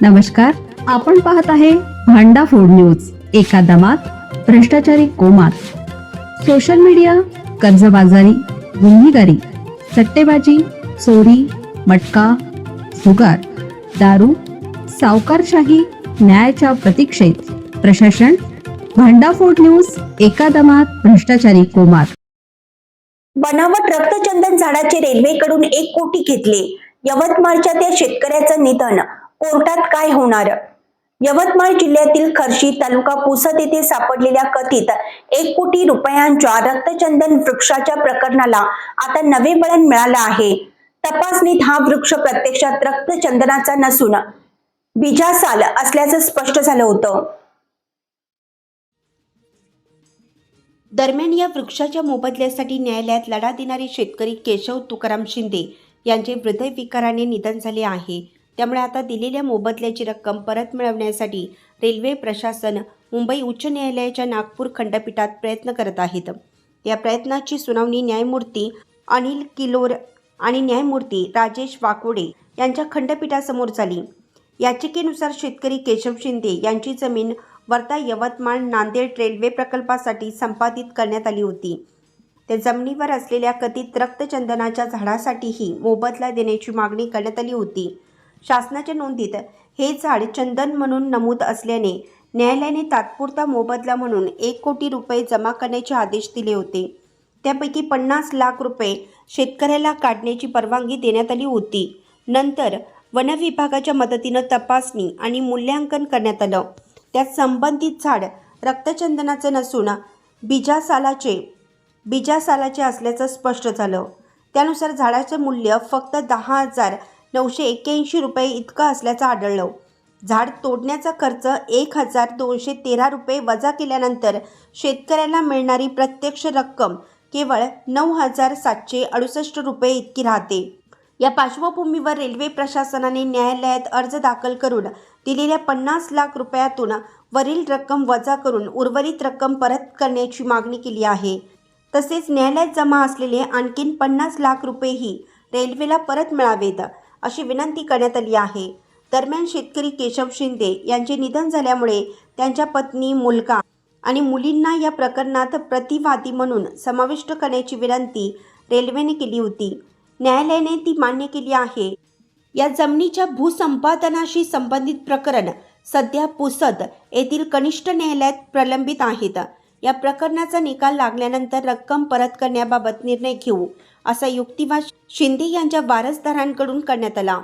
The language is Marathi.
नमस्कार, आपण पाहत आहे भांडा फोड न्यूज. एका दमात भ्रष्टाचारी कोमात. सोशल मीडिया, कर्जबाजारी, गुन्हेगारी, सट्टेबाजी, चोरी, मटका, जुगार, दारू, सावकारशाही, न्यायाच्या प्रतीक्षेत प्रशासन. भांडाफोड न्यूज. एका दमात भ्रष्टाचारी कोमात. बनावट रक्तचंदन झाडाचे रेल्वेकडून 1 कोटी घेतले. यवतमाळच्या त्या शेतकऱ्याचं निधन. कोर्टात काय होणार? यवतमाळ जिल्ह्यातील खर्शी तालुका पुसद येथे सापडलेल्या कथित 1 कोटी रुपयांच्या रक्तचंदन वृक्षाच्या प्रकरणाला आता नवे वळण मिळालं आहे. तपासणीत हा वृक्ष प्रत्यक्षात रक्तचंदनाचा नसून बीजासाल असल्याचं स्पष्ट झालं होतं. दरम्यान या वृक्षाच्या मोबदल्यासाठी न्यायालयात लढा देणारे शेतकरी केशव तुकाराम शिंदे यांचे हृदयविकाराने निधन झाले आहे. त्यामुळे आता दिलेल्या मोबदल्याची रक्कम परत मिळवण्यासाठी रेल्वे प्रशासन मुंबई उच्च न्यायालयाच्या नागपूर खंडपीठात प्रयत्न करत आहेत. या प्रयत्नाची सुनावणी न्यायमूर्ती अनिल किलोर आणि न्यायमूर्ती राजेश वाकोडे यांच्या खंडपीठासमोर झाली. याचिकेनुसार शेतकरी केशव शिंदे यांची जमीन वर्धा यवतमाळ नांदेड रेल्वे प्रकल्पासाठी संपादित करण्यात आली होती. त्या जमिनीवर असलेल्या कथित रक्तचंदनाच्या झाडासाठीही मोबदला देण्याची मागणी करण्यात आली होती. शासनाच्या नोंदीत हे झाड चंदन म्हणून नमूद असल्याने न्यायालयाने तात्पुरता मोबदला म्हणून 1 कोटी रुपये जमा करण्याचे आदेश दिले होते. त्यापैकी 50 लाख रुपये शेतकऱ्याला काढण्याची परवानगी देण्यात आली होती. नंतर वन विभागाच्या मदतीनं तपासणी आणि मूल्यांकन करण्यात आलं. त्यात संबंधित झाड रक्तचंदनाचं नसून बीजासालाचे असल्याचं स्पष्ट झालं. त्यानुसार झाडाचं मूल्य फक्त 10,981 रुपये इतकं असल्याचं आढळलं. झाड तोडण्याचा खर्च 1,213 रुपये वजा केल्यानंतर शेतकऱ्याला मिळणारी प्रत्यक्ष रक्कम केवळ 9,768 रुपये इतकी राहते. या पार्श्वभूमीवर रेल्वे प्रशासनाने न्यायालयात अर्ज दाखल करून दिलेल्या 50 लाख रुपयातून वरील रक्कम वजा करून उर्वरित रक्कम परत करण्याची मागणी केली आहे. तसेच न्यायालयात जमा असलेले आणखीन 50 लाख रुपयेही रेल्वेला परत मिळावेत अशी विनंती करण्यात आली आहे. दरम्यान शेतकरी केशव शिंदे यांचे निधन झाल्यामुळे त्यांच्या पत्नी, मुलगा आणि मुलींना या प्रकरणात प्रतिवादी म्हणून समाविष्ट करण्याची विनंती रेल्वेने केली होती. न्यायालयाने ती मान्य केली आहे. या जमिनीच्या भूसंपादनाशी संबंधित प्रकरण सध्या पुसद येथील कनिष्ठ न्यायालयात प्रलंबित आहेत. या प्रकरणाचा निकाल लागल्यानंतर रक्कम परत करण्याबाबत निर्णय घेऊ असा युक्तिवाद शिंदे यांच्या वारसदारांकडून करण्यात आला.